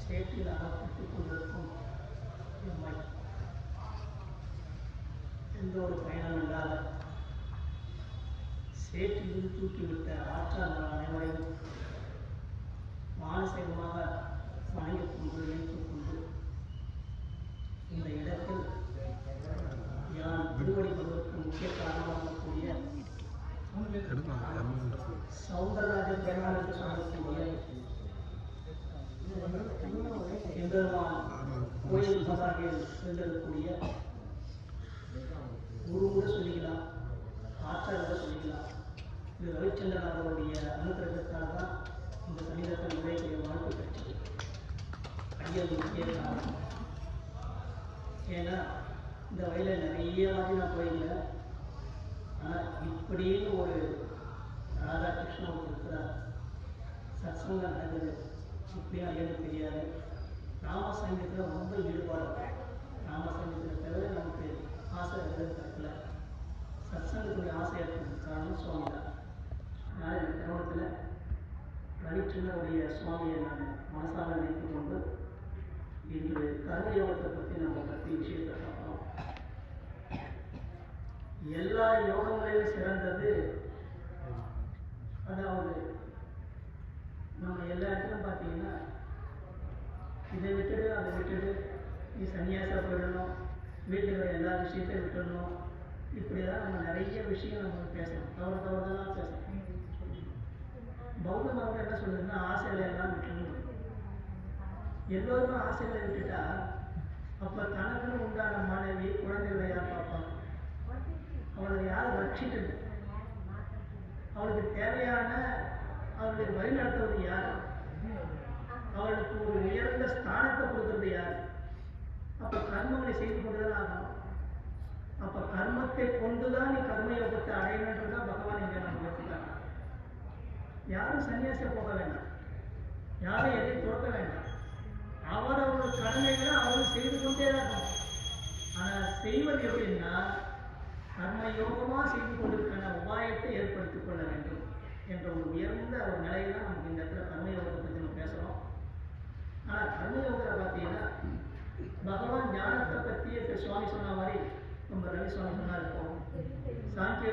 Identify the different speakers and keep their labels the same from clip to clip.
Speaker 1: சேற்றில் அகப்பட்டுக் கொண்டிருக்கும் எம்மை எந்த ஒரு பயணம் இல்லாத சேற்றிலிருந்து தூக்கிவிட்ட ஆற்றாளர் அனைவரையும் மானசீகமாக வணங்கிக் கொண்டு நினைத்துக் கொண்டு இந்த இடத்தில் யான் திருவடி கொள்வதற்கு முக்கிய காரணமாகக்கூடிய சௌந்தரராஜன் பெருமாள் என்று சொல்லக்கூடிய எம்பெருமான் கோயில் மகாவில் சென்றிருக்கக்கூடிய குரு கூட சொல்லிக்கலாம், ஆச்சார கூட சொல்லிக்கலாம். இது ரவிச்சந்திரன் அவர்களுடைய அனுகிரகத்தால் தான் இந்த சன்னிதத்தில் நுழையக்கூடிய வாய்ப்பு கிடைச்சது. ஐயர் முக்கிய காரணம். ஏன்னா இந்த வயலில் நிறைய வாட்டி நான் போயிருந்தேன். ஆனால் இப்படின்னு ஒரு ராதாகிருஷ்ணன் அவர் இருக்கிறார், சத்சங்கம் நடக்குது, இப்படியும் ஐயனுக்கு தெரியாது. ராமசங்கத்தில் ரொம்ப ஈடுபாடு. ராமசங்கத்தில் தவிர நமக்கு ஆசை கிடைக்கல. சத்சங்கத்துடைய ஆசை ஏற்படுறது காரணம் சுவாமி தான். அதனால் இந்த கிராமத்தில் ரவிச்சந்திரனுடைய சுவாமியை நான் மனசாக நினைத்து கொண்டு இன்று கர்மயோகத்தை பற்றி நம்ம விஷயத்தை பார்க்கலாம். எல்லா யோகங்களையும் சிறந்தது, அதாவது நம்ம எல்லா இடத்துலையும் பார்த்தீங்கன்னா இதை விட்டுடு அதை விட்டுடு, நீ சன்னியாசா போயிடணும், வீட்டில் இருக்கிற எல்லா விஷயத்தையும் விட்டுடணும், இப்படிதான் நம்ம நிறைய விஷயம் நம்ம பேசணும், தவறுதெல்லாம் பேசணும். பௌத்த மதம் என்ன சொல்றதுன்னா ஆசைகளை எல்லாம் விட்டுணும். எல்லோருமே ஆசைகளை விட்டுட்டா அப்ப தனக்குன்னு உண்டான மனைவி குழந்தைகளை யார் பார்ப்பாங்க? அவளை யார் ரட்சிக்கணும்? அவளுக்கு தேவையான அவளுடைய வழி நடத்துவது யார்? அவளுக்கு ஒரு உயர்ந்த ஸ்தானத்தை கொடுக்கறது யார்? அப்ப கர்மங்களை செய்து கொண்டுதான் ஆகணும். அப்ப கர்மத்தை கொண்டுதான் நீ கர்மயோகத்தை அடையணுன்றதான் பகவான் இங்க நம்ம வச்சுட்டாங்க. யாரும் சன்னியாசியா போக வேண்டாம், யாரும் எதையும் துறக்க வேண்டாம். அவரவரோட கடமைகளை அவர்கள் செய்து கொண்டே தான் இருக்கும். ஆனால் செய்வது எப்படின்னா கர்மயோகமா செய்து கொண்டிருக்கிற உபாயத்தை ஏற்படுத்திக் கொள்ள வேண்டும் என்ற ஒரு உயர்ந்த ஒரு நிலையை தான் நமக்கு இந்த இடத்துல கர்மயோகத்தை பற்றி நம்ம பேசுகிறோம். ஆனால் கர்மயோகத்தில் பார்த்தீங்கன்னா பகவான் ஞானத்தை பற்றி இப்போ சுவாமி சொன்ன மாதிரி நம்ம ரவி சுவாமி சொன்னா இருப்போம். சாங்கிய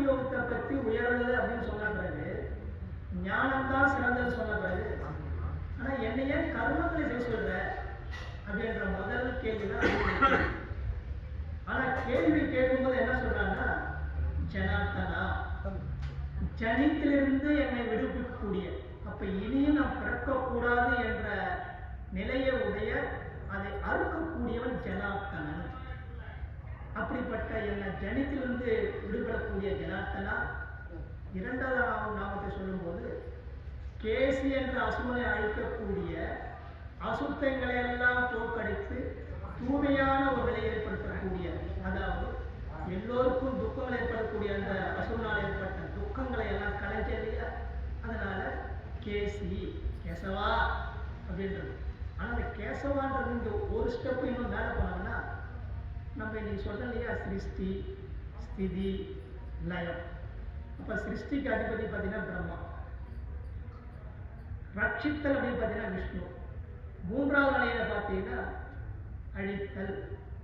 Speaker 1: யோகத்தை பற்றி உயர்ந்தது அப்படின்னு சொன்ன பிறகு ஞானம்தான் சிறந்தது சொன்ன பிறகு ஆனால் என்ன ஏன் கர்மங்களை செய்ய சொல்ற அப்படின்ற முதல் கேள்விதான். ஆனா கேள்வி கேட்கும்போது என்ன சொல்றாங்கன்னா ஜனார்த்தனா, ஜனித்திலிருந்து என்னை விடுவிக்கக்கூடிய, அப்ப இனியும் நான் பிறக்கக்கூடாது என்ற நிலையை உடைய அதை அறுக்கக்கூடியவன் ஜனார்த்தனன். அப்படிப்பட்ட என்னை ஜனித்திலிருந்து விடுபடக்கூடிய ஜனார்த்தனா. இரண்டாவது நாமத்தை சொல்லும்போது கேசி என்ற அசுரனை அழிக்கக்கூடிய, அசுத்தங்களை எல்லாம் தோற்கடித்து தூய்மையான ஒரு நிலையை ஏற்படுத்தக்கூடிய, அதாவது எல்லோருக்கும் துக்கங்கள் ஏற்படக்கூடிய அந்த அசுரனால் ஏற்பட்ட துக்கங்களை எல்லாம் கலைஞ்சலையா. அதனால கேசி கேசவா அப்படின்றது. ஆனால் அந்த கேசவான்றது இந்த ஒரு ஸ்டெப் இன்னும் மேலே போனோம்னா நம்ம இன்னைக்கு சொல்றோம் இல்லையா, சிருஷ்டி ஸ்திதி லயம். அப்ப சிருஷ்டிக்கு அதிபதி பார்த்தீங்கன்னா பிரம்மா, ரட்சித்தல் அப்படின்னு பார்த்தீங்கன்னா விஷ்ணு, மூன்றாவது நிலையில பார்த்தீங்கன்னா அழித்தல்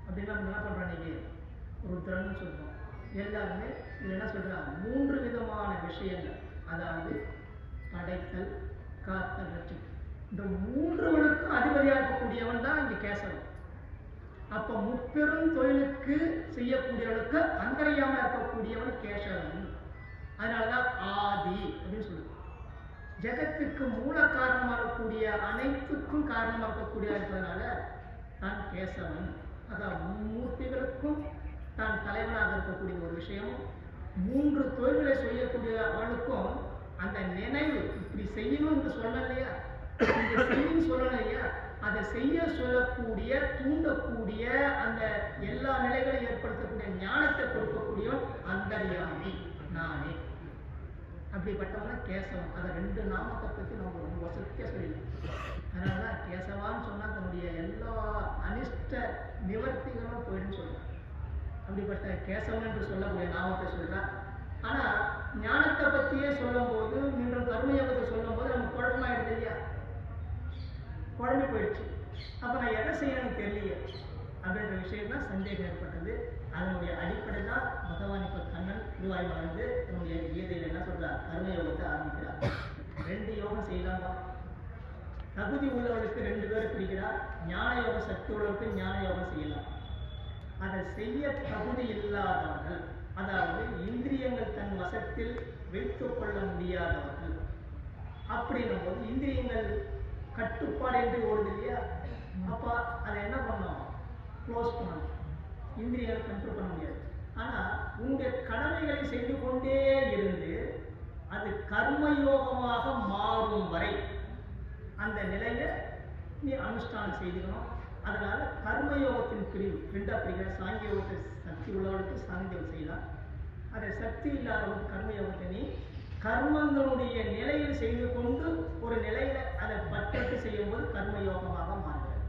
Speaker 1: அப்படின்னா நம்ம என்ன பண்றோம் இன்னைக்கு ருத்ரன்னு சொல்றோம். எல்லாருமே இது என்ன சொல்றாங்க, மூன்று விதமான விஷயங்கள், அதாவது படைத்தல் காத்தல் ரட்சித்தல், இந்த மூன்றுவனுக்கும் அதிபதியாக இருக்கக்கூடியவன் தான் இங்க கேசவன். அப்ப முப்பெரும் தொழிலுக்கு செய்யக்கூடியவனுக்கு அந்தரியாம இருக்கக்கூடியவன் கேசவன். அதனாலதான் ஆதி அப்படின்னு சொல்லுது. ஜெகத்துக்கு மூல காரணமாக இருக்கக்கூடிய அனைத்துக்கும் காரணமாக இருக்கக்கூடிய இருப்பதனால தான் கேசவன். அதாவது மும்மூர்த்திகளுக்கும் தான் தலைவனாக இருக்கக்கூடிய ஒரு விஷயம். மூன்று தொழில்களை செய்யக்கூடிய அவளுக்கும் அந்த நினைவு, இப்படி செய்யணும் என்று சொல்லணும் இல்லையா, செய்யும் சொல்லணும் இல்லையா, அதை செய்ய சொல்லக்கூடிய தூண்டக்கூடிய அந்த எல்லா நிலைகளையும் ஏற்படுத்தக்கூடிய ஞானத்தை கொடுக்கக்கூடியவன் அந்தர்யாமி நானே. அப்படிப்பட்டவன் கேசவன். அதை ரெண்டு நாமத்தை பற்றி நம்ம ரொம்ப வசதியாக சொல்லிடலாம். அதனாலதான் கேசவான்னு சொன்னா தன்னுடைய எல்லா அனிஷ்ட நிவர்த்திகளும் போயிடுன்னு சொல்றான். அப்படிப்பட்ட கேசவன் என்று சொல்லக்கூடிய நாமத்தை சொல்றான். ஆனா ஞானத்தை பற்றியே சொல்லும் போது, மீண்டும் கர்மயோகத்தை சொல்லும் போது நமக்கு குழப்பமாயிடுது இல்லையா. அப்படின்ற விஷயம் தான் சந்தேகம் ஏற்பட்டது. அதனுடைய அடிப்படை தான் பகவான் இப்போ கண்ணன் உருவாய் வளர்ந்து தன்னுடைய கீதையில் என்ன சொல்றார், கர்மயோகத்தை ஆரம்பிக்கிறார். 2 யோகம் செய்யலாமா? தகுதி உள்ளவர்களுக்கு 2 பேர் பிரிக்கிறார். ஞான யோக சக்தி உள்ளவர்களுக்கு ஞான யோகம் செய்யலாம். அதை செய்ய தகுதி இல்லாதவர்கள், அதாவது இந்திரியங்கள் தன் வசத்தில் வைத்துக் கொள்ள முடியாதவர்கள், அப்படின்னும் போது இந்திரியங்கள் கட்டுப்பாடு என்று ஓடுது இல்லையா, அப்ப அதை என்ன பண்ணணும், க்ளோஸ் பண்ணணும். இந்திரியங்களை கண்ட்ரோல் பண்ண முடியாது. ஆனா உங்களுடைய கடமைகளை செய்து கொண்டே இருந்து அது கர்மயோகமாக மாறும் வரை அந்த நிலையை நீ அனுஷ்டானம் செய்துக்கணும். அதனால கர்மயோகத்தின் பிரிவு 2ஆ பிரிக்கிற. சாங்கிய யோகத்தை சக்தி உள்ளவர்களுக்கு சாங்கியம் செய்யலாம். அதை சக்தி இல்லாதவர்களுக்கு கர்மயோகத்தை நீ கர்மங்களுடைய நிலையில் செய்து கொண்டு ஒரு நிலையில அதை பற்றட்டு செய்யும் போது கர்மயோகமாக மாறுகிறது.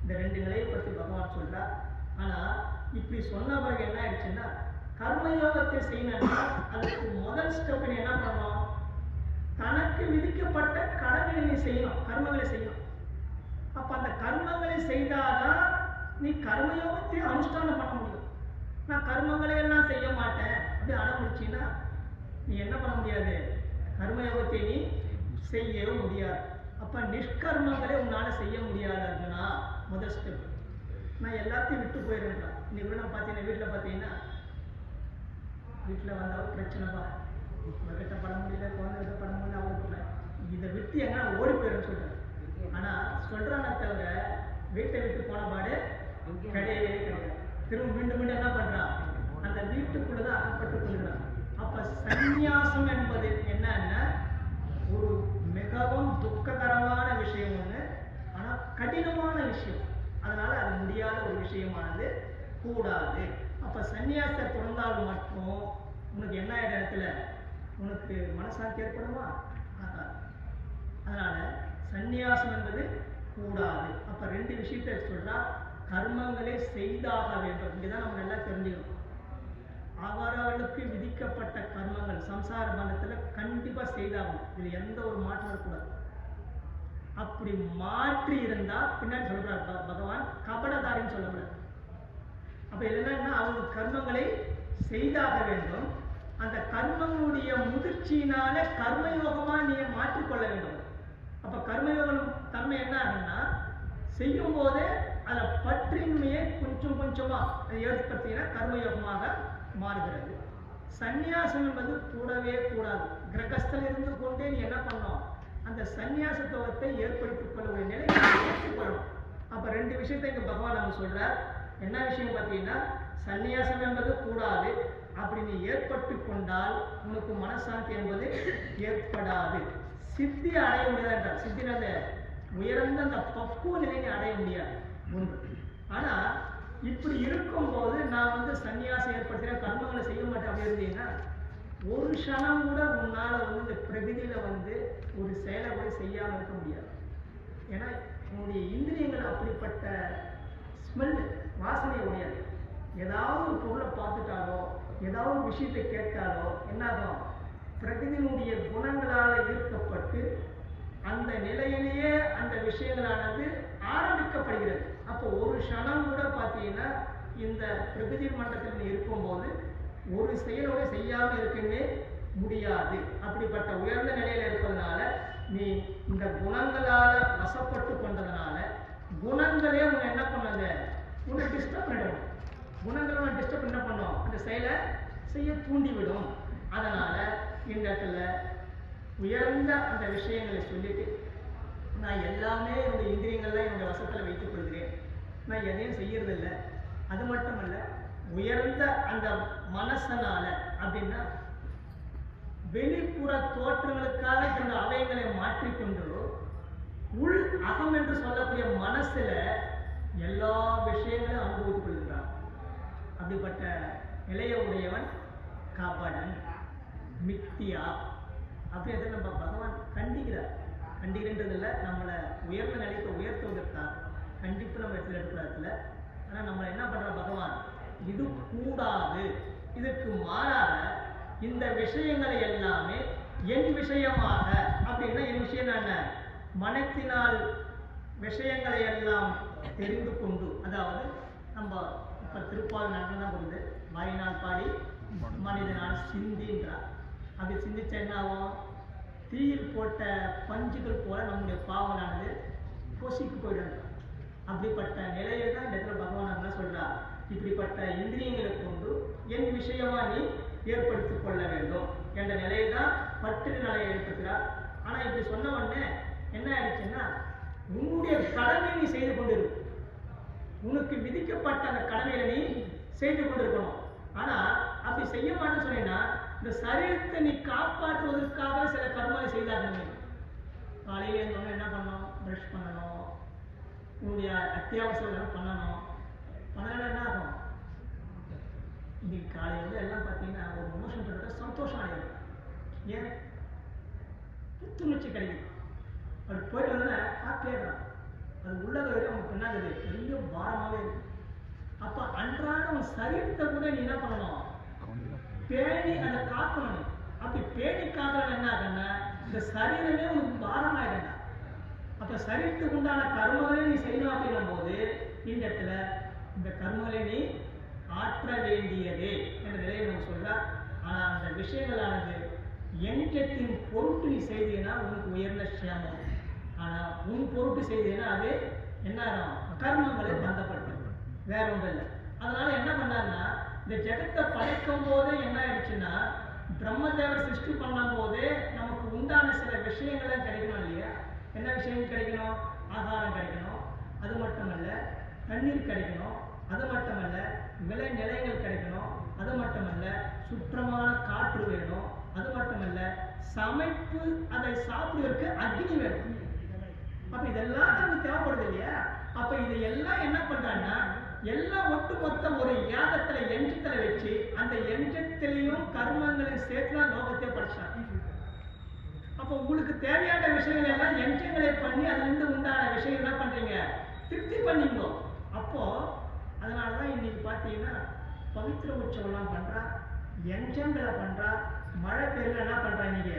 Speaker 1: இந்த 2 நிலையை பற்றி பகவான் சொல்றார். ஆனா இப்படி சொன்ன பிறகு என்ன ஆயிடுச்சுன்னா, கர்மயோகத்தை செய்யணும்னா அதுக்கு முதல் ஸ்டெப் என்ன பண்ணணும், தனக்கு விதிக்கப்பட்ட கடமைகளை செய்யணும், கர்மங்களை செய்யணும். அப்ப அந்த கர்மங்களை செய்தாதான் நீ கர்மயோகத்தை அனுஷ்டானம் பண்ண முடியும். நான் கர்மங்களை எல்லாம் செய்ய மாட்டேன் அப்படி அடம்பிடிச்சின்னா நீ என்ன பண்ண முடியாது, கர்மயோகத்தை நீ செய்யவே முடியாது. அப்ப நிஷ்கர்மங்களை உன்னால செய்ய முடியாது. அர்ஜுனா முதல் ஸ்டெப். நான் எல்லாத்தையும் விட்டு போயிடுறேன். இன்னைக்கு கூட நான் பார்த்தீங்கன்னா வீட்டில் பார்த்தீங்கன்னா வீட்டில் வந்தாலும் பிரச்சனைப்பா, கிட்ட பட முடியல, குழந்தைகிட்ட பட முடியல, அவங்களுக்கு இதை விட்டு எங்கன்னா ஓடி போயிடுன்னு சொல்றேன். ஆனா சொல்றானே தவிர வீட்டை விட்டு போன பாடு கிடையவே கிடையாது. திரும்ப மீண்டும் மீண்டும் என்ன பண்றான், அந்த வீட்டுக்குள்ளதான் அகப்பட்டு கொள்கிறான். அப்ப சந்நியாசம் என்பது என்னன்னா ஒரு மிகவும் துக்ககரமான விஷயம் ஒண்ணு, ஆனா கடினமான விஷயம். அதனால அது முடியாத ஒரு விஷயமானது கூடாது. அப்ப சந்நியாசத்தை தொடர்ந்தால் மட்டும் உனக்கு என்ன இடத்துல உனக்கு மனசாந்தி ஏற்படுமா? ஆகாது. அதனால சந்நியாசம் என்பது கூடாது. அப்ப 2 விஷயத்தை சொல்றா, கர்மங்களை செய்தாக வேண்டும். இங்கதான் நம்ம நல்லா தெரிஞ்சுக்கணும். அவரவர்களுக்கு விதிக்கப்பட்ட கர்மங்கள் சம்சார பந்தத்துல கண்டிப்பா செய்தாகும். இதுல எந்த ஒரு மாற்றம் இருக்கக்கூடாது. அப்படி மாற்றி இருந்தா பின்னாடி சொல்றார் பகவான், கபடதாரின்னு சொல்லக்கூடாது. அப்ப என்னன்னா அவங்க கர்மங்களை செய்தாக வேண்டும். அந்த கர்மங்களுடைய முதிர்ச்சியினால கர்மயோகமா நீ மாற்றிக்கொள்ள வேண்டும். அப்ப கர்மயோகம் தன்மை என்ன ஆகுன்னா, செய்யும் போதே அதை பற்றின்மையை கொஞ்சம் கொஞ்சமா ஏற்படுத்தினா கர்மயோகமாக மாறுகிறது. சந்நியாசம் என்பது கூடவே கூடாது. கிரகஸ்தல் இருந்து கொண்டே நீ என்ன பண்ணணும், அந்த சந்நியாசத்துவத்தை ஏற்படுத்திக் கொள்ளக்கூடிய நிலையை ஏற்றுக்கொள்ளணும். அப்ப 2 விஷயத்தை இங்க பகவான் நம்ம சொல்றார். என்ன விஷயம் பார்த்தீங்கன்னா, சந்நியாசம் என்பது கூடாது. அப்படி நீ ஏற்பட்டு கொண்டால் உனக்கு மனசாந்தி என்பது ஏற்படாது. சித்தி அடைய முடியாது என்றார். சித்தின உயர்ந்த அந்த பக்குவ நிலையை அடைய முடியாது ஒன்று. ஆனா இப்படி இருக்கும்போது நான் சன்னியாசம் ஏற்படுத்தின கர்மங்களை செய்ய மாட்டேன் அப்படி இருந்தீங்கன்னா ஒரு க்ஷணம் கூட உன்னால இந்த பிரகிதியில ஒரு செயலை கூட செய்யாம இருக்க முடியாது. ஏன்னா உன்னுடைய இந்திரியங்கள் அப்படிப்பட்ட ஸ்மெல், வாசனை உடையது. ஏதாவது ஒரு பொருளை பார்த்துட்டாலோ ஏதாவது ஒரு விஷயத்தை கேட்டாலோ என்னாகும், பிரகிதியினுடைய குணங்களால ஈர்க்கப்பட்டு அந்த நிலையிலேயே அந்த விஷயங்களானது ஆரம்பிக்கப்படுகிறது. அப்போ ஒரு க்ஷணம் கூட பார்த்தீங்கன்னா இந்த பிரகிதி மண்டலத்தில் இருக்கும்போது ஒரு செயலோட செய்யாம இருக்கவே முடியாது. அப்படிப்பட்ட உயர்ந்த நிலையில இருப்பதனால நீ இந்த குணங்களால வசப்பட்டு கொண்டதுனால குணங்களே உன்னை என்ன பண்ணாங்க, உன்னை டிஸ்டர்ப் பண்ணிடும். குணங்களை உன்னை டிஸ்டர்ப் என்ன பண்ணும், அந்த செயலை செய்ய தூண்டிவிடும். அதனால இந்த இடத்துல உயர்ந்த அந்த விஷயங்களை சொல்லிட்டு நான் எல்லாமே என்னுடைய இந்திரியங்கள்லாம் என்னுடைய வசத்தில் வைத்துக் கொள்கிறேன், நான் எதையும் செய்யறதில்லை. அது மட்டும் இல்லை, உயர்ந்த அந்த மனசனால அப்படின்னா வெளிப்புற தோற்றங்களுக்காக இந்த அவயங்களை மாற்றிக்கொண்டு உள் அகம் என்று சொல்லக்கூடிய மனசுல எல்லா விஷயங்களையும் அனுபவித்துக் கொள்கிறான். அப்படிப்பட்ட நிலைய உடையவன் கபடன், மித்தியா அப்படி நம்ம பகவான் கண்டிக்கிறார். கண்டிக்கின்றதில்லை, நம்மளை உயர்ந்த நிலைக்கு உயர்த்துவதற்காக கண்டிப்பு நம்ம இடத்துல எடுக்கிறதுல. ஆனால் நம்மளை என்ன பண்ற பகவான், இது கூடாது, இதற்கு மாறாக இந்த விஷயங்களை எல்லாமே என் விஷயமாக, அப்படின்னா என் விஷயம் என்ன, மனத்தினால் விஷயங்களை எல்லாம் தெரிந்து கொண்டு, அதாவது நம்ம இப்போ திருப்பால் நாட்டில் தான் கொடுது வாயினால் பாடி மனிதனால் சிந்தின்றார். அப்படி சிந்திச்சா என்ன ஆகும்? தீயில் போட்ட பஞ்சுகள் போல நம்முடைய பாவனானது பொசிக்கு போயிடும். அப்படிப்பட்ட நிலையை தான் இந்த இடத்துல பகவான் என்ன சொல்றார்? இப்படிப்பட்ட இந்திரியங்களை கொண்டு என் விஷயமா நீ ஏற்படுத்திக் கொள்ள வேண்டும் என்ற நிலையை தான் பற்று நிலையை ஏற்படுத்துகிறார். ஆனா இப்படி சொன்ன உடனே என்ன ஆயிடுச்சுன்னா, உன்னுடைய கடமை நீ செய்து கொண்டிருக்கும், உனக்கு விதிக்கப்பட்ட அந்த கடமையில நீ செய்து கொண்டிருக்கணும். ஆனா அப்படி செய்ய மாட்டேன்னு சொன்னீங்கன்னா, இந்த சரீரத்தை நீ காப்பாற்றுவதற்காக சில கர்மங்களை செய்தாகணும். காலையில இருந்தோன்னு என்ன பண்ணணும்? ப்ரஷ் பண்ணணும், உன்னுடைய அத்தியாவசியம் பண்ணணும். பண்ணலாம் என்ன ஆகும்? இன்னைக்கு காலையில எல்லாம் பார்த்தீங்கன்னா ஒரு மோஷன் பண்ணுற சந்தோஷம் அடையாது. ஏன்? புத்துணர்ச்சி கிடைக்குது. அப்படி போயிட்டு வந்தோன்னா ஹாப்பியாக தான். அது உள்ளதை வரை அவங்க பின்னாடி பெரிய பாரமாகவே இருக்கு. அப்போ அன்றாட உன் சரீரத்தை கூட நீ என்ன பண்ணணும்? பேணி அதை காக்கணும். அப்படி பேணி காக்கணும் என்ன ஆகுன்னா, இந்த சரீரமே உனக்கு பாரமாயிடுங்க. அப்போ சரீரத்துக்கு உண்டான கர்மங்களை நீ செய்யணும் அப்படின்னும் போது இந்த இடத்துல இந்த கர்மங்களை நீ ஆற்ற வேண்டியது என்ற நிலையை நம்ம சொல்றா. ஆனா அந்த விஷயங்களானது எண்ணத்தின் பொருட்டு நீ செய்தீங்கன்னா உனக்கு உயர்ந்த க்ஷேமம். ஆனா உன் பொருட்டு செய்தீங்கன்னா அது என்ன கர்மங்களை பந்தப்படுத்தும், வேற ஒன்றும் இல்லை. அதனால என்ன பண்ணாருன்னா, இந்த ஜெகத்தை படைக்கும் போது என்ன ஆயிடுச்சுன்னா, பிரம்மதேவர் சிருஷ்டி பண்ணும் போது நமக்கு உண்டான சில விஷயங்களும் கிடைக்கணும் இல்லையா? என்ன விஷயம் கிடைக்கணும்? ஆகாரம் கிடைக்கணும், அது மட்டுமல்ல தண்ணீர் கிடைக்கணும், அது மட்டுமல்ல விளை நிலையங்கள் கிடைக்கணும், அது மட்டுமல்ல சுற்றமான காற்று வேணும், அது மட்டுமல்ல சமைப்பு அதை சாப்பிடுவதற்கு அக்னி வேணும். அப்ப இதெல்லாம் நமக்கு தேவைப்படுது இல்லையா? அப்ப இது எல்லாம் என்ன பண்றாங்கன்னா, எல்லாம் ஒட்டுமொத்த ஒரு யாகத்துல எஞ்சத்துல வச்சு அந்த எஞ்சத்திலையும் கர்மங்களையும் சேர்த்துதான் லோகத்தை படைச்சாங்க. அப்போ உங்களுக்கு தேவையான விஷயங்கள் எல்லாம் எஞ்சங்களை பண்ணி அதுல இருந்து உண்டான விஷயம் என்ன பண்றீங்க? திருப்தி பண்ணீங்க. அப்போ அதனாலதான் இன்னைக்கு பாத்தீங்கன்னா பவித்திர உற்சவம்லாம் பண்றா, எஞ்சங்களை பண்றா, மழை பெய்யல என்ன பண்றா, நீங்க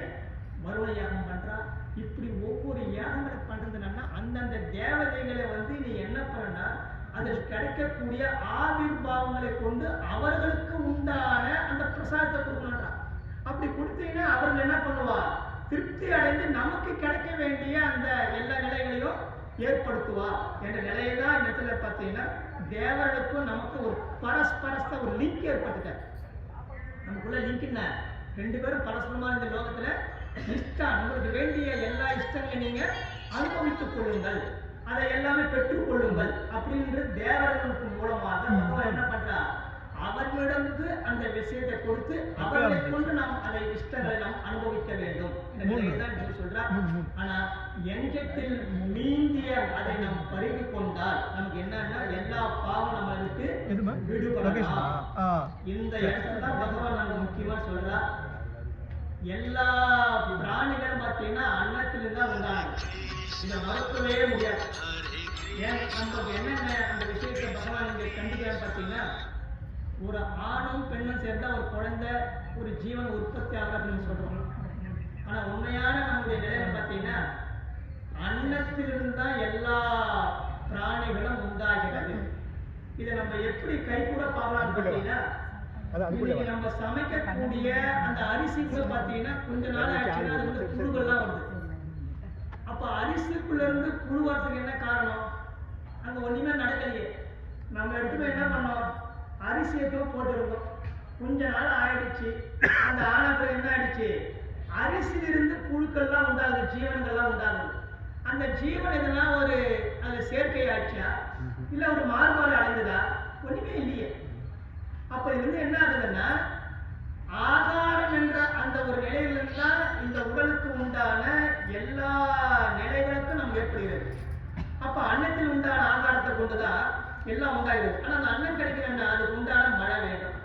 Speaker 1: வருண யாகம் பண்றா. இப்படி ஒவ்வொரு யாகங்களை பண்றதுன்னா அந்தந்த தேவதைகளை நீ என்ன பண்ணா அதில் கிடைக்கக்கூடிய ஆவிர்வாவங்களை கொண்டு அவர்களுக்கு உண்டான அந்த பிரசாதத்தை கொடுக்கணும்ன்றா. அப்படி கொடுத்தீங்கன்னா அவர்கள் என்ன பண்ணுவா? திருப்தி அடைந்து நமக்கு கிடைக்க வேண்டிய அந்த எல்லா நிலைகளையும் ஏற்படுத்துவா என்ற நிலையை தான் இந்த இடத்துல பார்த்தீங்கன்னா தேவர்களுக்கும் நமக்கு ஒரு பரஸ்பரஸ்த ஒரு லிங்க் ஏற்பட்டுட்ட. நமக்குள்ள லிங்க் என்ன? ரெண்டு பேரும் பரஸ்பரமா இந்த லோகத்துல இஷ்டம், உங்களுக்கு வேண்டிய எல்லா இஷ்டங்களையும் நீங்க அனுபவித்துக் கொள்ளுங்கள், அதை எல்லாமே பெற்றுக் கொள்ளுங்கள் அப்படின்ற தேவர்களுக்கு மூலமாக பகவான் என்ன பண்றா? அவர்களிடந்து அந்த விஷயத்தை கொடுத்து அவர்களை கொண்டு நாம் அதை இஷ்டங்களை நாம் அனுபவிக்க வேண்டும் என்று சொல்றார். ஆனா எஞ்சத்தில் மீந்திய அதை நாம் பறிவு கொண்டால் நமக்கு என்னன்னா எல்லா பாவம் நம்மளை விட்டு விடுபடலாம். இந்த இடத்துல தான் பகவான் நமக்கு முக்கியமா சொல்றா. எல்லா பிராணிகளும் பார்த்தீங்கன்னா அன்னத்திலிருந்து தான் உண்டானது, இதை மறுக்கவே முடியாது. ஏன் நமக்கு என்னென்ன அந்த விஷயத்தை பகவான் இங்க கண்டிக்கிறான்னு பார்த்தீங்கன்னா, ஒரு ஆணும் பெண்ணும் சேர்ந்தா ஒரு குழந்தை ஒரு ஜீவன் உற்பத்தி ஆகும் அப்படின்னு சொல்றோம். ஆனா உண்மையான நம்முடைய நிலையில பார்த்தீங்கன்னா அன்னத்திலிருந்து தான் எல்லா பிராணிகளும் உண்டாகிறது. இதை நம்ம எப்படி கை கூட பார்க்கலாம் பார்த்தீங்கன்னா, நம்ம சமைக்கக்கூடிய அந்த அரிசிக்குள்ள பார்த்தீங்கன்னா கொஞ்ச நாள் ஆச்சுன்னா அது வந்து புழுகள்லாம் வருது. அப்ப அரிசிக்குள்ள இருந்து புழு வரதுக்கு என்ன காரணம்? அங்க ஒண்ணுமே நடக்கலையே. நம்ம எடுத்துட்டு என்ன பண்ணோம்? அரிசியையும் போட்டுருக்கோம், கொஞ்ச நாள் ஆயிடுச்சு. அந்த ஆனத்துல என்ன ஆயிடுச்சு? அரிசியிலிருந்து புழுக்கள்லாம் உண்டாகுது, ஜீவன்கள்லாம் உண்டாகுது. அந்த ஜீவன் எதனா ஒரு அந்த செயற்கை ஆச்சா இல்ல ஒரு மாறுபாடு அடைந்ததா? ஒண்ணுமே இல்லையே. அப்ப இது என்ன ஆகுதுன்னா ஆகாரம் என்ற அந்த ஒரு நிலையிலிருந்து தான் இந்த உடலுக்கு உண்டான எல்லா நிலைகளுக்கும் நம்ம ஏற்படுகிறது. அப்ப அன்னத்தில் உண்டான ஆகாரத்தை கொண்டுதான் எல்லாம் உண்டாகிறது. ஆனா அந்த அன்னம் கிடைக்கிறன்னா அதுக்கு உண்டான மழை வேண்டும்.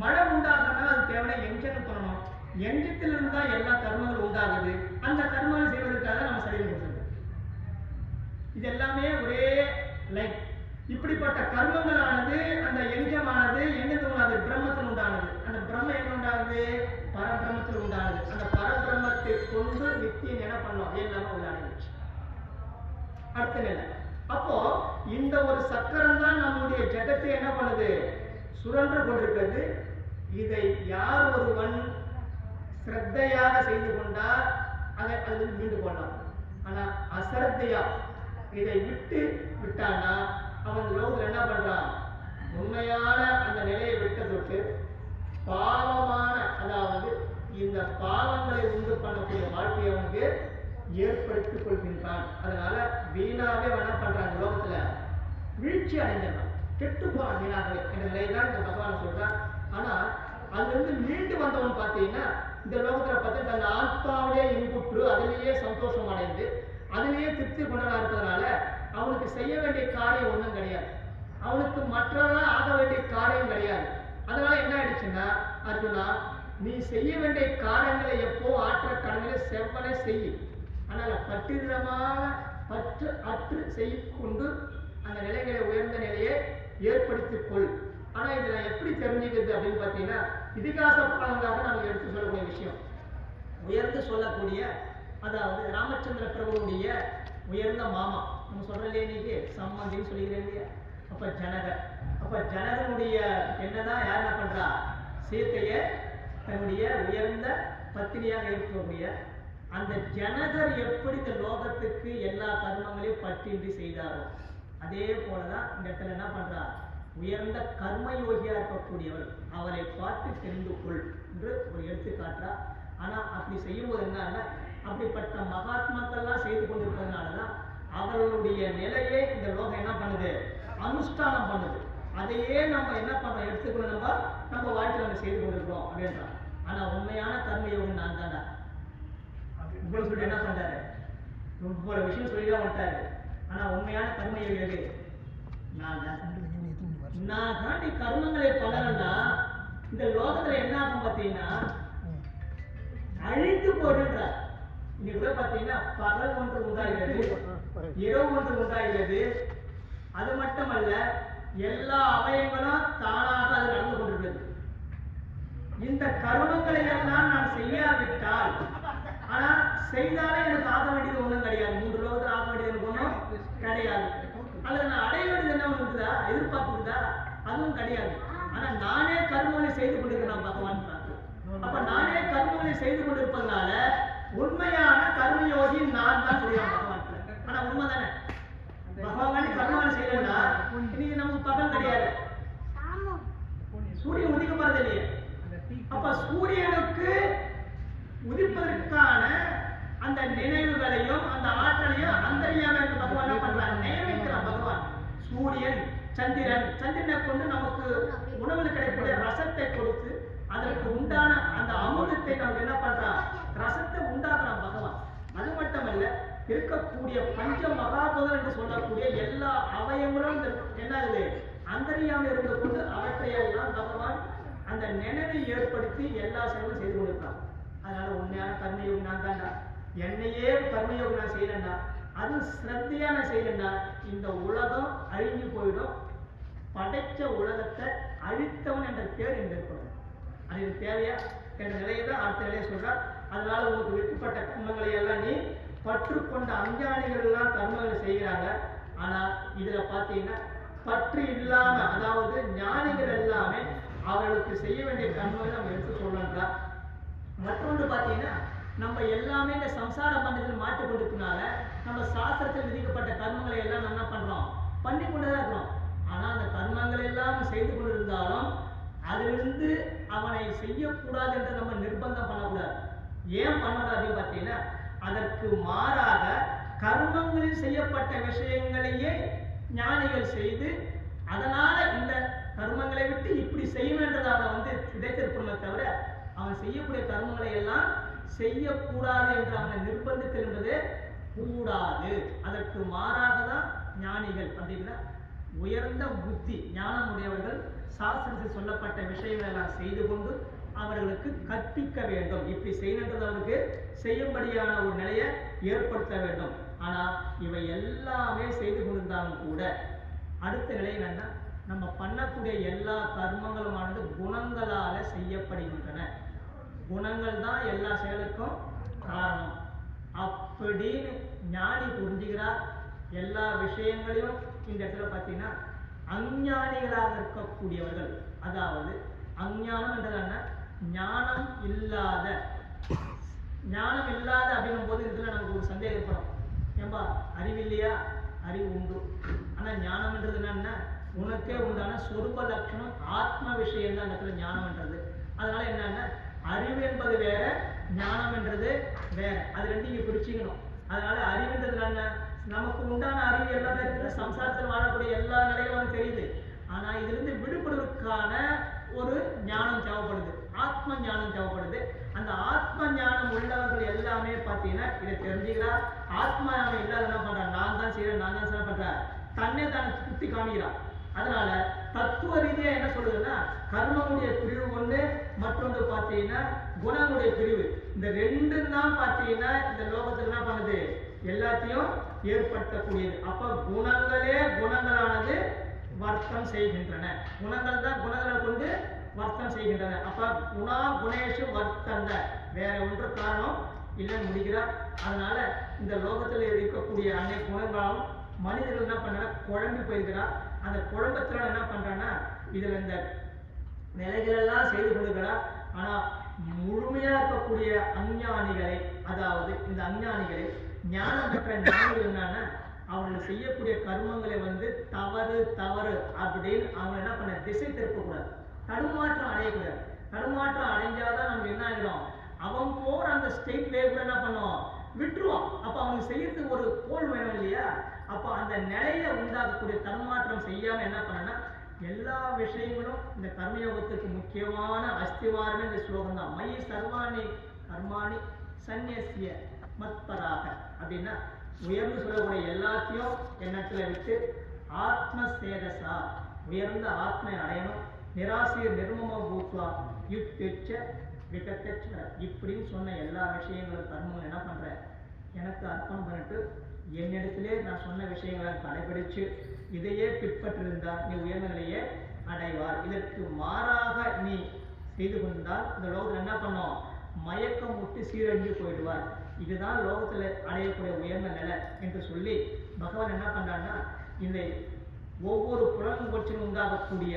Speaker 1: மழை உண்டாகணும்னா அது தேவையான எஞ்சம் பண்ணணும். எஞ்சத்திலிருந்து தான் எல்லா கர்மங்களும் உண்டாகுது. அந்த கர்மங்கள் செய்வதற்காக நம்ம சரீரம் கொடுத்தது. இது எல்லாமே ஒரே லைன். இப்படிப்பட்ட கர்மங்களானது அந்த எஞ்சமானது எங்கிருந்து உண்டானது? பிரம்மத்தில் உண்டானது. அந்த பிரம்ம எங்க உண்டானது? பரபிரம்மத்தில் உண்டானது. அந்த பரபிரம்மத்தை கொண்டு நித்தியம் என்ன பண்ணோம்? எல்லாமே உள்ளாடிச்சு. அடுத்த நிலை அப்போ இந்த ஒரு சக்கரம் தான் நம்முடைய ஜகத்தை என்ன பண்ணுது, சுழன்று கொண்டிருக்கிறது. இதை யார் ஒருவன் ஸ்ரத்தையாக செய்து கொண்டால் அதை அதில் மீண்டு கொள்ளலாம். ஆனா அசரத்தையா இதை விட்டான்னா அவன் லோகத்தில் என்ன பண்றான், உண்மையான அந்த நிலையை விட்ட தொட்டு பாவமான, அதாவது இந்த பாவங்களை உண்டு பண்ணக்கூடிய வாழ்க்கையை அவனுக்கு ஏற்படுத்திக் கொள்கின்றான். அதனால வீணாவே என்ன பண்றான், லோகத்துல வீழ்ச்சி அடைஞ்சிடறான், கெட்டு போறான் வீணாகவே என்ற நிலைதான் இந்த பகவான் சொல்றான். ஆனா அதிலிருந்து மீண்டு வந்தவன் பார்த்தீங்கன்னா இந்த லோகத்துல பார்த்து தன் ஆத்மாவிலே இன்புற்று அதிலேயே சந்தோஷம் அடைந்து அதிலேயே திருப்தி கொண்டனா இருப்பதனால அவனுக்கு செய்ய வேண்டிய காரியம் ஒன்றும் கிடையாது, அவனுக்கு மற்றவர்களால் ஆக வேண்டிய காரியம் கிடையாது. அதனால என்ன ஆயிடுச்சுன்னா, அர்ஜுனா நீ செய்ய வேண்டிய காரியங்களை எப்போ ஆற்ற கடமையை செவ்வனை செய், ஆனால் பற்றிதமாக பற்று அற்று செய்து அந்த நிலைகளை உயர்ந்த நிலையை ஏற்படுத்திக் கொள். ஆனா இதுல எப்படி தெரிஞ்சுக்கிறது அப்படின்னு பார்த்தீங்கன்னா, இதிகாச பாடங்களாக நம்ம எடுத்து சொல்லக்கூடிய விஷயம், உயர்ந்து சொல்லக்கூடிய, அதாவது ராமச்சந்திர பிரபுடைய உயர்ந்த மாமா நம்ம சொல்ற இல்லையா, இன்னைக்கு சம்மந்தின்னு சொல்லிக்கிறேன் இல்லையா. அப்ப ஜனகர், அப்ப ஜனகனுடைய என்னதான் யார் என்ன பண்றா, சீத்தைய தன்னுடைய உயர்ந்த பத்தினியாக இருக்கக்கூடிய அந்த ஜனகர் எப்படி இந்த லோகத்துக்கு எல்லா கர்மங்களையும் பற்றின்றி செய்தாரோ அதே போலதான் இந்த இடத்துல என்ன பண்றா, உயர்ந்த கர்மயோகியா இருக்கக்கூடியவர் அவரை பார்த்து தெரிந்து கொள் என்று ஒரு எடுத்துக்காட்டுறா. ஆனா அப்படி செய்யும்போது என்னன்னா, அப்படிப்பட்ட மகாத்மாக்கள்லாம் செய்து கொண்டிருப்பதனாலதான் அவர்களுடைய நிலையே இந்த லோகம் என்ன பண்ணுது, அனுஷ்டானம் பண்ணுது. அதையே நம்ம என்ன பண்றோம், எடுத்துக்கணும், நம்ம வாழ்க்கையில் நம்ம செய்து கொண்டிருக்கிறோம் அப்படின்றான். ஆனா உண்மையான கர்மயோகம் நான் தாண்டா இவ்வளவு சொல்லி என்ன பண்றாரு, இவ்வளவு விஷயம் சொல்லிதான் வந்துட்டாரு. ஆனா உண்மையான கர்மயோகி நான் தான். நான் தாண்டி கர்மங்களை பண்ணலன்னா இந்த லோகத்துல என்ன ஆகும் பார்த்தீங்கன்னா அழிந்து போடுன்றார். இன்னைக்கு கூட பார்த்தீங்கன்னா பகல் ஒன்று உண்டாகிறது, இரவு ஒன்று உண்டாகிறது. அது மட்டுமல்ல, எல்லா அவயங்களும் தானாக அது நடந்து கொண்டிருக்கிறது. இந்த கர்மங்களை எல்லாம் நான் செய்யாவிட்டால், ஆனா செய்தாலே எனக்கு ஆக வேண்டியது ஒன்றும் கிடையாது, 3 லோகத்தில் ஆக வேண்டியது எனக்கு ஒன்றும் கிடையாது. அல்லது நான் அடைய வேண்டியது என்ன ஒன்று இருக்குதா, எதிர்பார்க்குதா, அதுவும் கிடையாது. ஆனா நானே கர்மங்களை செய்து கொண்டிருக்கிறேன் பகவான். அப்ப நானே கர்மங்களை செய்து கொண்டிருப்பதனால உண்மையான கர்மயோகி நான் தான் சொல்லுவாங்க பகவான். ஆனா உண்மை தானே, பகவான் கர்மங்களை செய்யலன்னா இன்னைக்கு நமக்கு பகல் கிடையாது, சூரியன் உதிக்க போறது இல்லையே. அப்ப சூரியனுக்கு உதிப்பதற்கான அந்த நினைவுகளையும் அந்த ஆற்றலையும் அந்தரியாம பகவான் என்ன பண்றாங்க, நியமிக்கிறான் பகவான். சூரியன் சந்திரனை கொண்டு நமக்கு உணவில் கிடைக்கக்கூடிய ரசத்தை கொடுத்து அதற்கு உண்டான அந்த அமுதத்தை நமக்கு என்ன பண்றான், ரசத்தை உண்டாக்குறான் பகவான். அது மட்டுமல்ல, இருக்கக்கூடிய பஞ்ச மகாபூதம் என்று சொல்லக்கூடிய எல்லா அவயங்களும் என்ன ஆகுது, அந்தரியாம இருந்து கொண்டு அவற்றையெல்லாம் பகவான் அந்த நினைவை ஏற்படுத்தி எல்லா செயலும் செய்து கொண்டிருக்கான். அதனால உண்மையான கர்மயோகி நான் தாண்டா. என்னையே கர்மயோகி நான் செய்யலண்டா, அது ஸ்ரத்தையா நான் செய்யலண்டா, இந்த உலகம் அழிஞ்சு போயிடும். படைச்ச உலகத்தை அழித்தவன் என்ற பேர் இங்க இருக்கணும். அது தேவையா என்ற நிலையை தான் அடுத்த நிலையை சொல்றார். அதனால உங்களுக்கு வெற்றிப்பட்ட கர்மங்களை எல்லாம் நீ பற்றுக்கொண்ட அஞ்ஞானிகள் எல்லாம் கர்மங்களை செய்கிறாங்க. ஆனா இதுல பாத்தீங்கன்னா பற்று இல்லாம, அதாவது ஞானிகள் எல்லாமே அவர்களுக்கு செய்ய வேண்டிய கர்மங்களை நம்ம எடுத்து சொல்லலாம். மற்றொன்று பாத்தீங்கன்னா, நம்ம எல்லாமே இந்த சம்சார பந்தத்தில் மாட்டிக்கொண்டிருக்கனால நம்ம சாஸ்திரத்தில் விதிக்கப்பட்ட கர்மங்களை எல்லாம் நம்ம என்ன பண்றோம், பண்ணி கொண்டுதான் இருக்கிறோம். ஆனா அந்த கர்மங்கள் எல்லாம் செய்து கொண்டிருந்தாலும் அதிலிருந்து அவனை செய்யக்கூடாது என்று நம்ம நிர்பந்தம் பண்ணக்கூடாது. ஏன் பண்ணக்கூடாது பார்த்தீங்கன்னா, அதற்கு மாறாக கர்மங்களில் செய்யப்பட்ட விஷயங்களையே ஞானிகள் செய்து அதனால இந்த கர்மங்களை விட்டு இப்படி செய்யணும் என்றதை அவனை விதைத்திருப்போமே தவிர அவன் செய்யக்கூடிய கர்மங்களை எல்லாம் செய்யக்கூடாது என்று அவனை நிர்பந்தித்தல் என்பது கூடாது. அதற்கு மாறாக தான் ஞானிகள் அப்படிங்கிற உயர்ந்த புத்தி ஞானமுடையவர்கள் சாஸ்திரத்தில் சொல்லப்பட்ட விஷயங்கள் எல்லாம் செய்து கொண்டு அவர்களுக்கு கற்பிக்க வேண்டும். இப்படி செய்யணுன்றது அவருக்கு செய்யும்படியான ஒரு நிலையை ஏற்படுத்த வேண்டும். ஆனா இவை எல்லாமே செய்து கொண்டிருந்தாலும் கூட அடுத்த நிலை என்னன்னா, நம்ம பண்ணக்கூடிய எல்லா கர்மங்களுமானது குணங்களால செய்யப்படுகின்றன. குணங்கள் தான் எல்லா செயலுக்கும் காரணம் அப்படின்னு ஞானி புரிஞ்சுக்கிறார். எல்லா விஷயங்களையும் இந்த இடத்துல பார்த்தீங்கன்னா அஞ்ஞானிகளாக இருக்கக்கூடியவர்கள், அதாவது அஞ்ஞானம் என்றது என்ன, ஞானம் இல்லாத அப்படின்னும் போது இதுல நமக்கு ஒரு சந்தேகம் ஏற்படும். ஏன்பா அறிவில்லையா? அறிவு உண்டு. ஆனா ஞானம் என்றது என்னன்னா உனக்கே உண்டான சொரூப லட்சணம் ஆத்ம விஷயம் தான் இடத்துல ஞானம் என்றது. அதனால என்னன்னா அறிவு என்பது வேற, ஞானம் என்றது வேற. அது ரெண்டு இங்க பிரிச்சுக்கணும். அதனால அறிவுன்றது என்ன, நமக்கு உண்டான அறிவு எல்லாமே இருக்குது, சம்சாரத்தில் வாழக்கூடிய எல்லா நிலைகளும் தெரியுது. ஆனா இதுல இருந்து விடுபடுவதற்கான ஒரு ஞானம் தேவைப்படுது, ஆத்ம ஞானம் தேவைப்படுது. அந்த ஆத்ம ஞானம் உள்ளவர்கள் எல்லாமே பார்த்தீங்கன்னா இதை தெரிஞ்சுக்கிறா. ஆத்ம ஞானம் இல்லாத என்ன பண்றான், நான் தான் செய்யறேன், நான் தான் பண்ற, தன்னை தானே குத்தி காமிக்கிறான். அதனால தத்துவ ரீதியா என்ன சொல்லுதுன்னா கர்மனுடைய பிரிவு ஒண்ணு, மற்றொன்று பார்த்தீங்கன்னா குணனுடைய பிரிவு. இந்த ரெண்டும் தான் பார்த்தீங்கன்னா இந்த லோகத்துல என்ன பண்ணுது, எல்லாத்தையும் ஏற்படுத்தக்கூடியது. அப்ப குணங்களே குணங்களானது வர்த்தம் செய்கின்றன. குணங்கள் தான் குணங்களை கொண்டு வர்த்தம் செய்கின்றன. அப்ப குணா குணேஷு வர்த்தந்த, வேற ஒன்று காரணம் இல்லைன்னு முடிக்கிறார். அதனால இந்த லோகத்தில் இருக்கக்கூடிய அன்னைய குணங்களும் மனிதர்கள் என்ன பண்ற, குழம்பி போயிருக்கிறார். அந்த குழம்பத்துல என்ன பண்றான்னா இதுல இந்த நிலைகள் எல்லாம் செய்து கொள்கிறார். ஆனா முழுமையா இருக்கக்கூடிய அஞ்ஞானிகளை, அதாவது இந்த அஞ்ஞானிகளை ஞானம் பெற்ற ஞானிகள் என்னன்னா அவர்கள் செய்யக்கூடிய கர்மங்களை தவறு தவறு அப்படின்னு அவங்க என்ன பண்ண, திசை திருப்பக்கூடாது, தடுமாற்றம் அடையக்கூடாது. தடுமாற்றம் அடைஞ்சாதான் நம்ம என்ன ஆகிறோம், அவன் போற அந்த ஸ்டேட் வேவ்ல என்ன பண்ணுவோம், விட்டுருவான். அப்ப அவனுக்கு செய்யறதுக்கு ஒரு கோல் வேணும் இல்லையா? அப்ப அந்த நிலையை உண்டாக்கக்கூடிய தடுமாற்றம் செய்யாம என்ன பண்ணனா எல்லா விஷயங்களும் இந்த கர்மயோகத்துக்கு முக்கியமான அஸ்திவாரமே இந்த ஸ்லோகம் தான். மயி சர்வாணி கர்மாணி சந்நிய மத்பராக அப்படின்னா உயர்ந்து சொல்லக்கூடிய எல்லாத்தையும் எண்ணத்துல விட்டு ஆத்ம சேதசா உயர்ந்த ஆத்மை அடையணும். நிராசிய நிர்மம பூத்வா யுக்திச்ச விகத்தச்ச இப்படின்னு சொன்ன எல்லா விஷயங்களும் கர்மங்கள் என்ன பண்ற, எனக்கு அர்ப்பணம் பண்ணிட்டு என்னிடத்திலே நான் சொன்ன விஷயங்களை கடைபிடிச்சு இதையே பின்பற்றிருந்தா நீ உயர்ந்த நிலையை அடைவார். இதற்கு மாறாக நீ செய்து கொண்டால் இந்த லோகத்தில் என்ன பண்ணோம், மயக்கம் விட்டு சீரழிஞ்சு போயிடுவார். இதுதான் லோகத்தில் அடையக்கூடிய உயர்ந்த நிலை என்று சொல்லி பகவான் என்ன பண்றான்னா இந்த ஒவ்வொரு புலனுணர்ச்சியும் உண்டாகக்கூடிய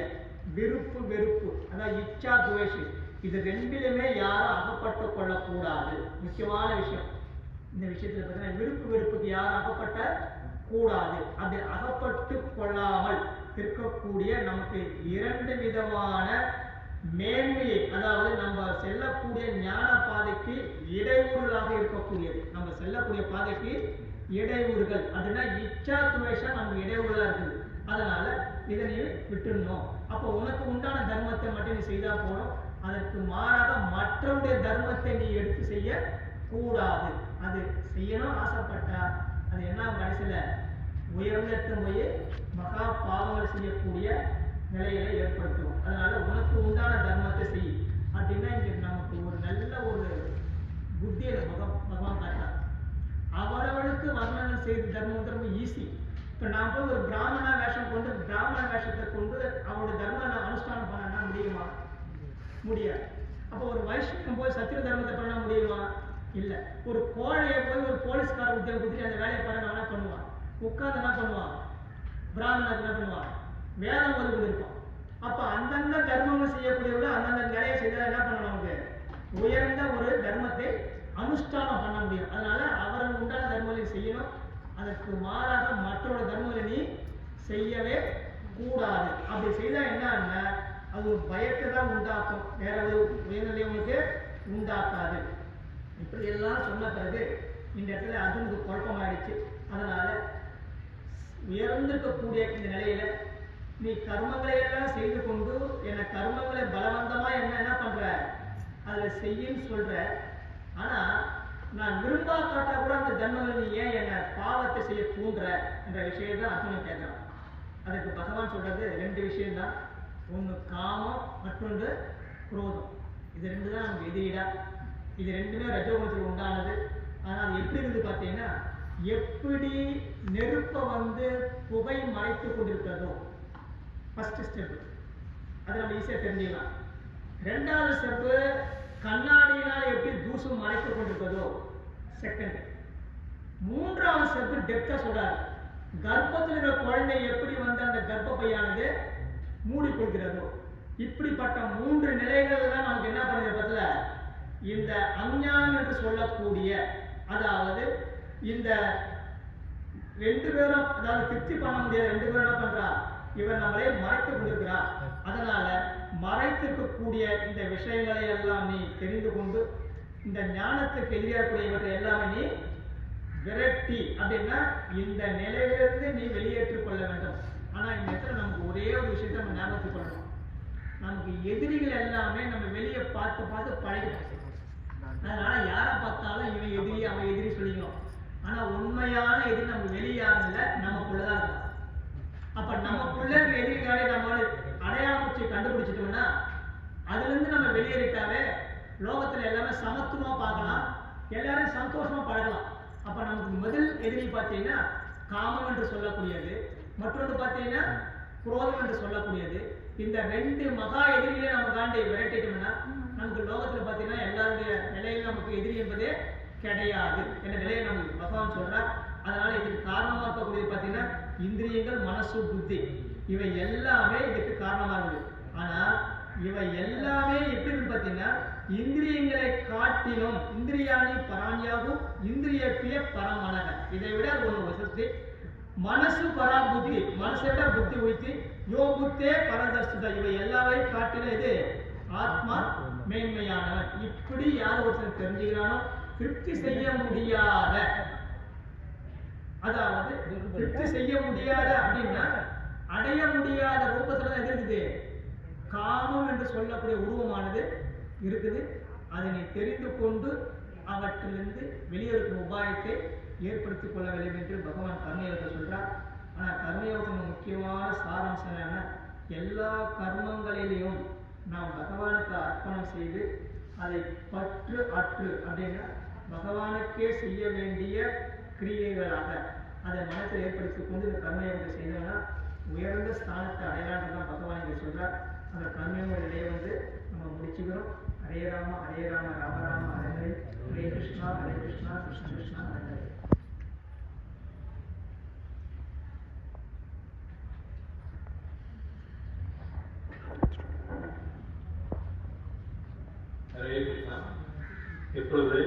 Speaker 1: விருப்பு வெறுப்பு, அதாவது இச்சா துவேஷி, இது ரெண்டிலுமே யாரும் அகப்பட்டு கொள்ளக்கூடாது. முக்கியமான விஷயம் இந்த விஷயத்துல பார்த்தீங்கன்னா விருப்பு வெறுப்புக்கு யாரும் அகப்பட்ட கூடாது. அப்படி அகப்பட்டு கொள்ளாமல் இருக்கக்கூடிய நமக்கு இரண்டு விதமான மேன்மையை, அதாவது நம்ம செல்லக்கூடிய ஞான பாதைக்கு இடையூறுகளாக இருக்கக்கூடியது. நம்ம செல்லக்கூடிய பாதைக்கு இடையூறுகள் அப்படின்னா இச்சா துவேஷம் நமக்கு இடையூறுகளா இருக்குது. அதனால இதை நீ விட்டுடணும். அப்போ உனக்கு உண்டான தர்மத்தை மட்டும் நீ செய்தா போதும். அதற்கு மாறாக மற்றவருடைய தர்மத்தை நீ எடுத்து செய்ய கூடாது. அது செய்யணும் ஆசைப்பட்டா அது என்ன கடைசியில உயர்ந்த போய் மகா பாவங்கள் செய்யக்கூடிய நிலைகளை ஏற்படுத்தும். அதனால உனக்கு உண்டான தர்மத்தை செய் அப்படின்னா இங்க நமக்கு ஒரு நல்ல ஒரு புத்தியில பகவான் காட்டார். அவரவர்களுக்கு வர்ணனம் செய்து தர்மம் ரொம்ப ஈஸி. இப்ப நான் போய் ஒரு பிராமண வேஷம் கொண்டு பிராமண வேஷத்தை கொண்டு அவருடைய தர்ம அனுஷ்டானம் பண்ணா முடியுமா? முடியாது. அப்போ ஒரு வைஷ்ணவன் போய் சத்திர தர்மத்தை பண்ண முடியுமா? இல்ல. ஒரு கோழையை போய் ஒரு போலீஸ்கார உத்தியோகம் கொடுத்துட்டு அந்த வேலையை பண்ண என்ன பண்ணுவான், உட்கார்ந்து என்ன பண்ணுவான், பிராமணர் என்ன பண்ணுவான், வேதம் ஒரு இருப்பான். அப்ப அந்தந்த தர்மங்கள் செய்யக்கூடியவர்கள் அந்தந்த நிலையை செய்தால் என்ன பண்ணணும், நமக்கு உயர்ந்த ஒரு தர்மத்தை அனுஷ்டானம் பண்ண முடியும். அதனால அவர்கள் உண்டான தர்மங்களை செய்யணும். அதற்கு மாறாக மற்றொரு தர்மங்களை நீ செய்யவே கூடாது. அப்படி செய்தா என்னன்னா அது ஒரு பயத்தை தான் உண்டாக்கும், வேற ஒரு உயர்நிலை உங்களுக்கு உண்டாக்காது. இப்படி எல்லாம் சொன்ன பிறகு இந்த இடத்துல அர்ஜுனுக்கு குழப்பமாயிடுச்சு. அதனால உயர்ந்திருக்கக்கூடிய இந்த நிலையில நீ கர்மங்களை எல்லாம் செய்து கொண்டு என்ன கர்மங்களை பலவந்தமா என்ன பண்ற அதுல செய்யின்னு சொல்ற. ஆனா நான் விரும்பா காட்டா கூட அந்த தர்மங்களை நீ ஏன் என்ன பாவத்தை செய்ய தூண்டுற என்ற விஷயம் தான் அர்ஜுனன் கேட்கிறான். அதுக்கு பகவான் சொல்றது ரெண்டு விஷயம் தான். ஒன்று காமம், மற்றொன்று குரோதம். இது ரெண்டு தான் நமக்கு எதிரிடா. இது ரெண்டுமே ரஜோகுணத்தில் உண்டானது. ஆனால் அது எப்படி இருந்து பார்த்தீங்கன்னா எப்படி நெருப்பை புகை மறைத்து கொண்டிருக்கிறதோ ஃபர்ஸ்ட் ஸ்டெப், அதை நம்ம ஈஸியாக தெரிஞ்சுக்கலாம். ரெண்டாவது ஸ்டெப்பு கண்ணாடியினால் எப்படி தூசு மறைத்து கொண்டிருக்கிறதோ செகண்ட். மூன்றாவது ஸ்டெப்பு டெப்தா சொல்றாரு. கர்ப்பத்தில் இருக்கிற குழந்தை எப்படி வந்து அந்த கர்ப்பப்பையானது மூடிக்கொள்கிறதோ, இப்படிப்பட்ட 3 நிலைகள் தான் நமக்கு என்ன பண்ணுது பத்தில இந்த அஞ்ஞானம் என்று சொல்லக்கூடிய, அதாவது இந்த 2 பேரும், அதாவது திருப்தி பண்ண முடியாத 2 பேரும் என்ன பண்றா, இவன் நம்மளை மறைத்து கொண்டிருக்கிறா. அதனால மறைத்திருக்கக்கூடிய இந்த விஷயங்களை எல்லாம் நீ தெரிந்து கொண்டு இந்த ஞானத்துக்கு எதிராகக்கூடிய இவற்றை எல்லாமே நீ விரட்டி, அப்படின்னா இந்த நிலையிலிருந்து நீ வெளியேற்றிக் கொள்ள வேண்டும். ஆனா இந்த இடத்துல நமக்கு ஒரே ஒரு விஷயத்தை நம்ம ஞாபகத்துக் கொள்ளணும். நமக்கு எதிரிகள் எல்லாமே நம்ம வெளியே பார்த்து பார்த்து பழகிட்டோம். அதனால யாரை பார்த்தாலும் இவன் எதிரி அவன் எதிரி சொல்லிக்கணும். ஆனா உண்மையான எதிரி நம்ம வெளியாரும் இல்லை, நமக்குள்ளதான் இருக்கும். அப்ப நமக்குள்ள இருக்கிற எதிரிகளை நம்ம அடையாளம் வச்சு கண்டுபிடிச்சிட்டோம்னா அதுல இருந்து நம்ம வெளியேறிட்டாவே லோகத்துல எல்லாமே சமத்துவமா பார்க்கலாம், எல்லாரும் சந்தோஷமா பழகலாம். அப்ப நமக்கு முதல் எதிரி பார்த்தீங்கன்னா காமம் என்று சொல்லக்கூடியது, மற்றொன்று பார்த்தீங்கன்னா குரோதம் என்று சொல்லக்கூடியது. இந்த 2 மகா எதிரிகளை நம்ம தாண்டி விரட்டிட்டோம்னா நமக்கு லோகத்துல பார்த்தீங்கன்னா எல்லாருடைய நிலையில் நமக்கு எதிரி என்பதே கிடையாது என்ற நிலையை நமக்கு பகவான் சொல்றார். அதனால இதுக்கு காரணமா இருக்கக்கூடியது பார்த்தீங்கன்னா இந்திரியங்கள், மனசு, புத்தி, இவை எல்லாமே இதுக்கு காரணமாகுது. ஆனா இவை எல்லாமே எப்படி பார்த்தீங்கன்னா இந்திரியங்களை காட்டிலும் இந்திரியாணி பராணியாகும் இந்திரியப்பிய பரமனக, இதை விட ஒரு வசதி மனசு பரா புத்தி, மனசை விட புத்தி உயிர்த்தி யோ புத்தே பரதஸ்துத, இவை எல்லாவையும் காட்டிலும் இது ஆத்மா மேன்மையானவன். இப்படி யார் ஒருத்தர் தெரிஞ்சுக்கிறானோ திருப்தி செய்ய முடியாத, அதாவது திருப்தி செய்ய முடியாத அப்படின்னா அடைய முடியாத ரூபத்துல தான் இருக்குது காமம் என்று சொல்லக்கூடிய உருவமானது இருக்குது. அதனை தெரிந்து கொண்டு அவற்றிலிருந்து வெளியேறும் உபாயத்தை ஏற்படுத்திக் கொள்ள வேண்டும் என்று பகவான் கர்மயோகத்தை சொல்றார். ஆனா கர்மயோகத்தின் முக்கியமான சாராம்சம் என்ன, எல்லா கர்மங்களிலையும் நாம் பகவானுக்கு அர்ப்பணம் செய்து அதை பற்று அற்று அப்படின்னா பகவானுக்கே செய்ய வேண்டிய கிரியைகளாக அதை மனத்தை ஏற்படுத்திக் கொண்டு இந்த கர்மயோகத்தை செய்தோம்னா உயர்ந்த ஸ்தானத்தை அடையாளம் தான் பகவான் இதை சொல்றார். அந்த கர்மயோக நிலையை நம்ம முடிச்சுக்கிறோம். ஹரே ராம ஹரே ராம ராம ராம ஹரே ஹரே, ஹரே கிருஷ்ணா கிருஷ்ண கிருஷ்ணா ஹரே ஹரே.
Speaker 2: ஹரே கிருஷ்ணா. இப்பொழுது